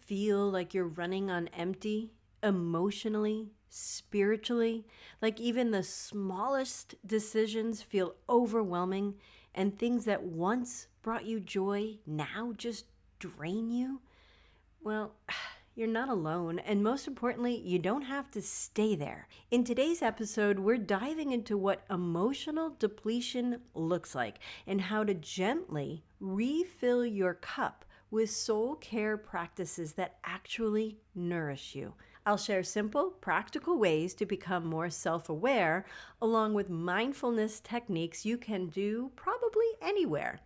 feel like you're running on empty, emotionally, spiritually? Like even the smallest decisions feel overwhelming, and things that once brought you joy now just drain you? Well, you're not alone, and most importantly, you don't have to stay there. In today's episode, we're diving into what emotional depletion looks like and how to gently refill your cup with soul care practices that actually nourish you. I'll share simple, practical ways to become more self-aware, along with mindfulness techniques you can do probably anywhere.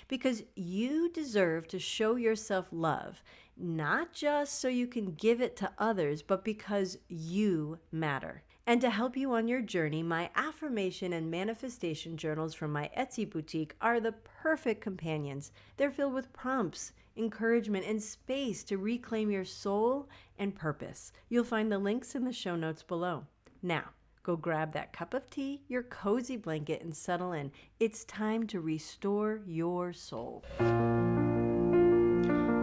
Because you deserve to show yourself love, not just so you can give it to others, but because you matter. And to help you on your journey, my affirmation and manifestation journals from my Etsy boutique are the perfect companions. They're filled with prompts, encouragement, and space to reclaim your soul and purpose. You'll find the links in the show notes below. Now, go grab that cup of tea, your cozy blanket, and settle in. It's time to restore your soul.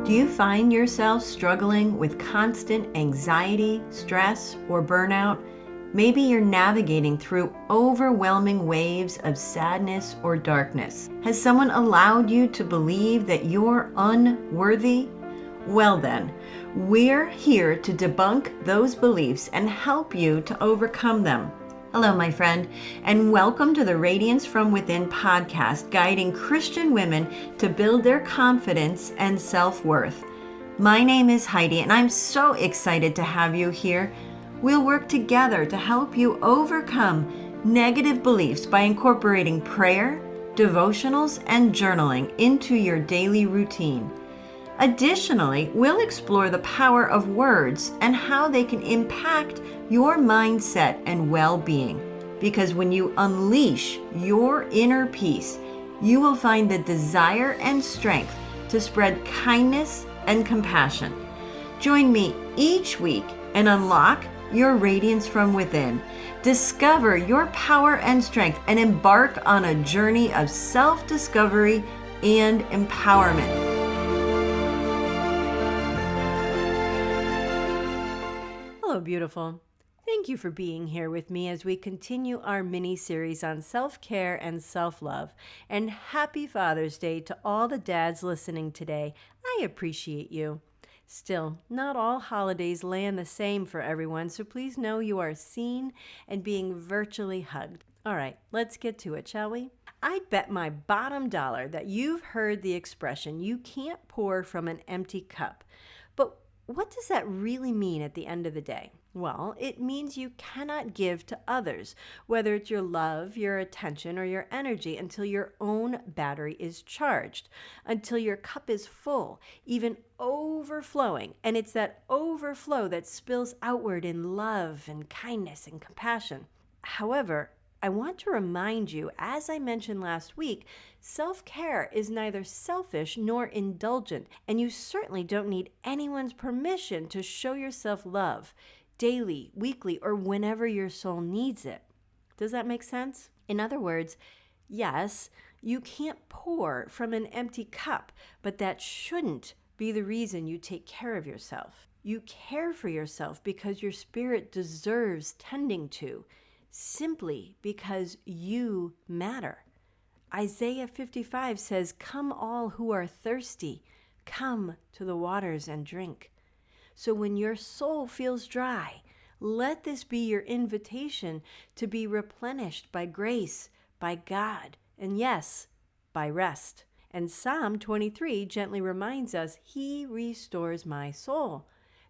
Do you find yourself struggling with constant anxiety, stress, or burnout? Maybe you're navigating through overwhelming waves of sadness or darkness. Has someone allowed you to believe that you're unworthy? Well then, we're here to debunk those beliefs and help you to overcome them. Hello, my friend, and welcome to the Radiance from Within podcast, guiding Christian women to build their confidence and self-worth. My name is Heidi, and I'm so excited to have you here. We'll work together to help you overcome negative beliefs by incorporating prayer, devotionals, and journaling into your daily routine. Additionally, we'll explore the power of words and how they can impact your mindset and well-being. Because when you unleash your inner peace, you will find the desire and strength to spread kindness and compassion. Join me each week and unlock your radiance from within. Discover your power and strength and embark on a journey of self-discovery and empowerment. Hello, beautiful. Thank you for being here with me as we continue our mini-series on self-care and self-love. And happy Father's Day to all the dads listening today. I appreciate you. Still, not all holidays land the same for everyone, so please know you are seen and being virtually hugged. All right, let's get to it, shall we? I bet my bottom dollar that you've heard the expression, you can't pour from an empty cup. But what does that really mean at the end of the day? Well, it means you cannot give to others, whether it's your love, your attention, or your energy, until your own battery is charged, until your cup is full, even overflowing. And it's that overflow that spills outward in love and kindness and compassion. However, I want to remind you, as I mentioned last week, self-care is neither selfish nor indulgent, and you certainly don't need anyone's permission to show yourself love. Daily, weekly, or whenever your soul needs it. Does that make sense? In other words, yes, you can't pour from an empty cup, but that shouldn't be the reason you take care of yourself. You care for yourself because your spirit deserves tending to, simply because you matter. Isaiah 55 says, "Come all who are thirsty, come to the waters and drink." So when your soul feels dry, let this be your invitation to be replenished by grace, by God, and yes, by rest. And Psalm 23 gently reminds us, He restores my soul,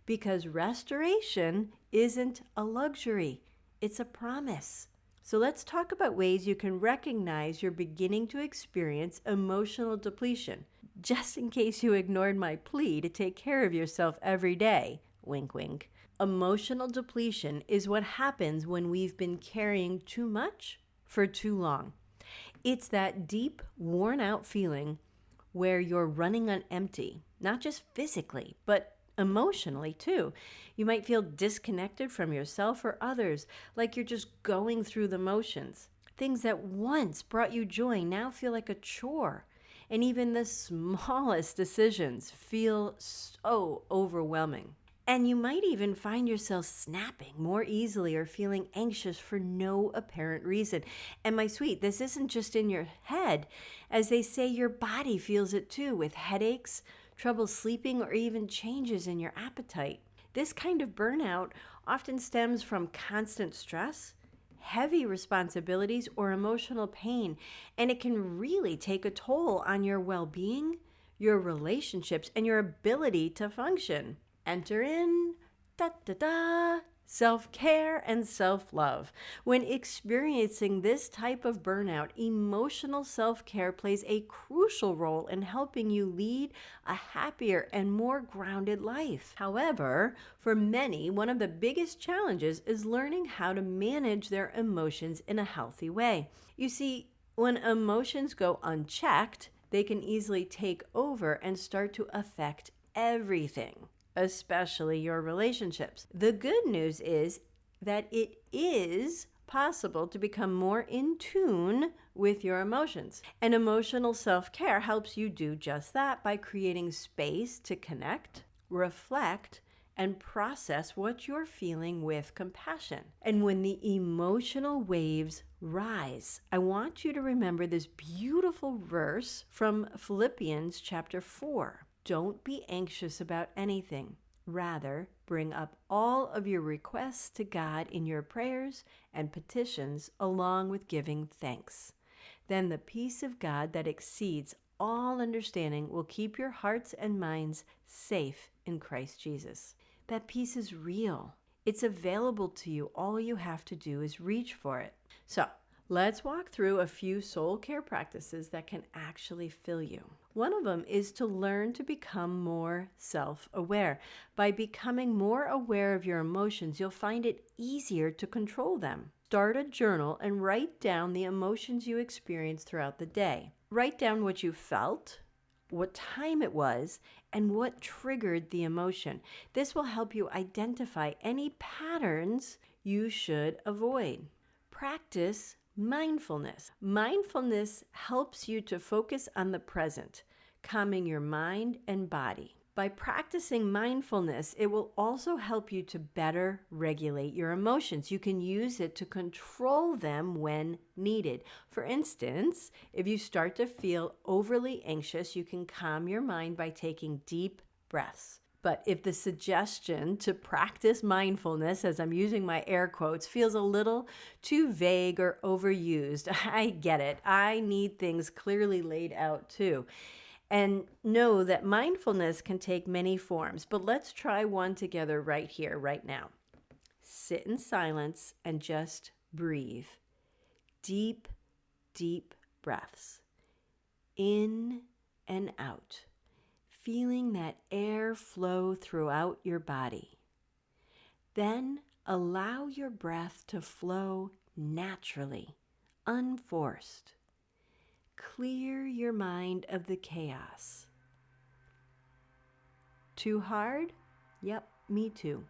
because restoration isn't a luxury, it's a promise. So let's talk about ways you can recognize you're beginning to experience emotional depletion, just in case you ignored my plea to take care of yourself every day. Wink, wink. Emotional depletion is what happens when we've been carrying too much for too long. It's that deep, worn-out feeling where you're running on empty, not just physically, but emotionally too. You might feel disconnected from yourself or others, like you're just going through the motions. Things that once brought you joy now feel like a chore. and even the smallest decisions feel so overwhelming. And you might even find yourself snapping more easily or feeling anxious for no apparent reason. And my sweet, this isn't just in your head. As they say, your body feels it too, with headaches, trouble sleeping, or even changes in your appetite. This kind of burnout often stems from constant stress, heavy responsibilities, or emotional pain, and it can really take a toll on your well-being, your relationships, and your ability to function. Enter in self-care and self-love. When experiencing this type of burnout, emotional self-care plays a crucial role in helping you lead a happier and more grounded life. However, for many, one of the biggest challenges is learning how to manage their emotions in a healthy way. You see, when emotions go unchecked, they can easily take over and start to affect everything, especially your relationships. The good news is that it is possible to become more in tune with your emotions. And emotional self-care helps you do just that by creating space to connect, reflect, and process what you're feeling with compassion. And when the emotional waves rise, I want you to remember this beautiful verse from Philippians chapter 4. Don't be anxious about anything. Rather, bring up all of your requests to God in your prayers and petitions, along with giving thanks. Then the peace of God that exceeds all understanding will keep your hearts and minds safe in Christ Jesus. That peace is real. It's available to you. All you have to do is reach for it. So, let's walk through a few soul care practices that can actually fill you. One of them is to learn to become more self-aware. By becoming more aware of your emotions, you'll find it easier to control them. Start a journal and write down the emotions you experienced throughout the day. Write down what you felt, what time it was, and what triggered the emotion. This will help you identify any patterns you should avoid. Practice mindfulness. Mindfulness helps you to focus on the present, calming your mind and body. By practicing mindfulness, it will also help you to better regulate your emotions. You can use it to control them when needed. For instance, if you start to feel overly anxious, you can calm your mind by taking deep breaths. But if the suggestion to practice mindfulness, as I'm using my air quotes, feels a little too vague or overused, I get it. I need things clearly laid out too. And know that mindfulness can take many forms, but let's try one together right here, right now. Sit in silence and just breathe. Deep, deep breaths. In and out. Feeling that air flow throughout your body. Then allow your breath to flow naturally, unforced. Clear your mind of the chaos. Too hard? Yep, me too.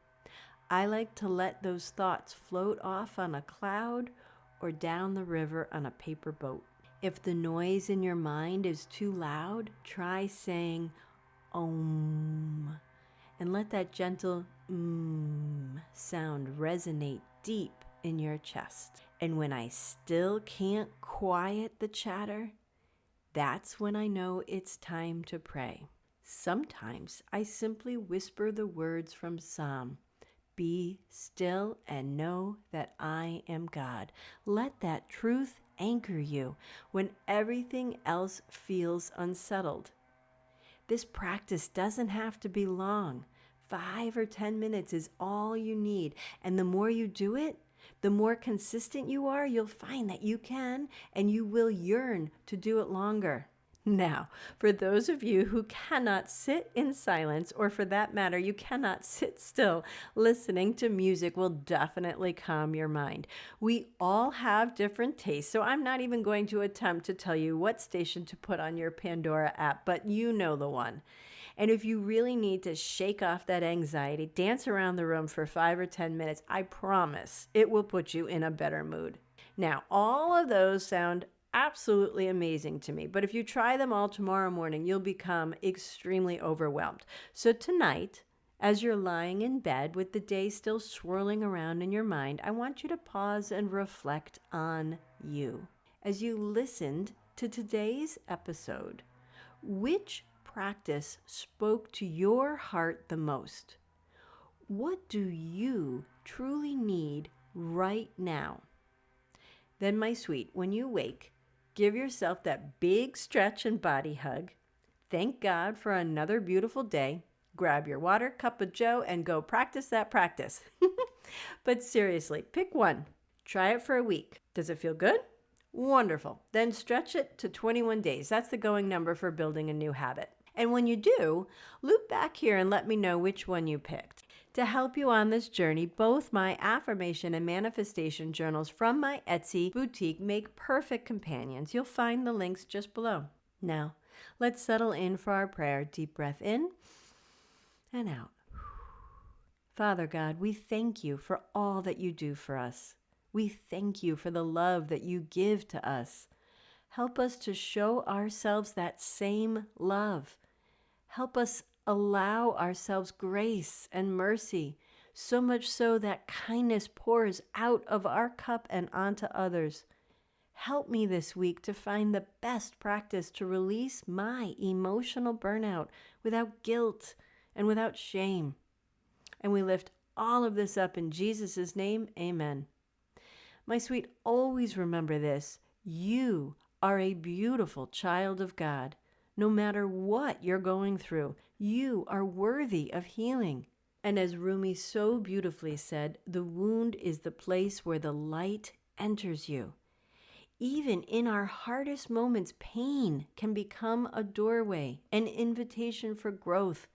I like to let those thoughts float off on a cloud or down the river on a paper boat. If the noise in your mind is too loud, try saying Om, and let that gentle sound resonate deep in your chest. And when I still can't quiet the chatter, that's when I know it's time to pray. Sometimes I simply whisper the words from Psalm, "Be still and know that I am God." Let that truth anchor you when everything else feels unsettled. This practice doesn't have to be long. 5 or 10 minutes is all you need. And the more you do it, the more consistent you are, you'll find that you can and you will yearn to do it longer. Now, for those of you who cannot sit in silence, or for that matter, you cannot sit still, listening to music will definitely calm your mind. We all have different tastes, so I'm not even going to attempt to tell you what station to put on your Pandora app, but you know the one. And if you really need to shake off that anxiety, dance around the room for 5 or 10 minutes. I promise it will put you in a better mood. Now, all of those sound absolutely amazing to me. But if you try them all tomorrow morning, you'll become extremely overwhelmed. So tonight, as you're lying in bed with the day still swirling around in your mind, I want you to pause and reflect on you. As you listened to today's episode, which practice spoke to your heart the most? What do you truly need right now? Then, my sweet, when you wake, give yourself that big stretch and body hug. Thank God for another beautiful day. Grab your water, cup of joe, and go practice that practice. But seriously, pick one. Try it for a week. Does it feel good? Wonderful. Then stretch it to 21 days. That's the going number for building a new habit. And when you do, loop back here and let me know which one you picked. To help you on this journey, both my affirmation and manifestation journals from my Etsy boutique make perfect companions. You'll find the links just below. Now, let's settle in for our prayer. Deep breath in and out. Father God, we thank you for all that you do for us. We thank you for the love that you give to us. Help us to show ourselves that same love. Help us allow ourselves grace and mercy, so much so that kindness pours out of our cup and onto others. Help me this week to find the best practice to release my emotional burnout without guilt and without shame. And we lift all of this up in Jesus' name, amen. My sweet, always remember this. You are a beautiful child of God. No matter what you're going through, you are worthy of healing. And as Rumi so beautifully said, the wound is the place where the light enters you. Even in our hardest moments, pain can become a doorway, an invitation for growth,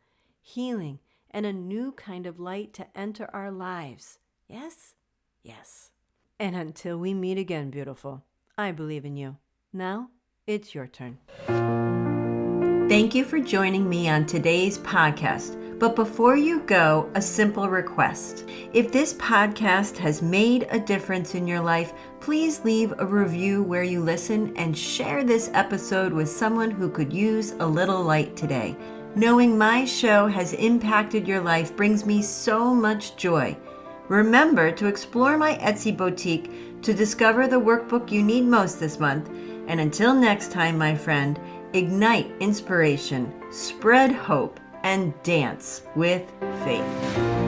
healing, and a new kind of light to enter our lives. Yes? Yes. And until we meet again, beautiful, I believe in you. Now, it's your turn. Thank you for joining me on today's podcast. But before you go, a simple request. If this podcast has made a difference in your life, please leave a review where you listen and share this episode with someone who could use a little light today. Knowing my show has impacted your life brings me so much joy. Remember to explore my Etsy boutique to discover the workbook you need most this month. And until next time, my friend, ignite inspiration, spread hope, and dance with faith.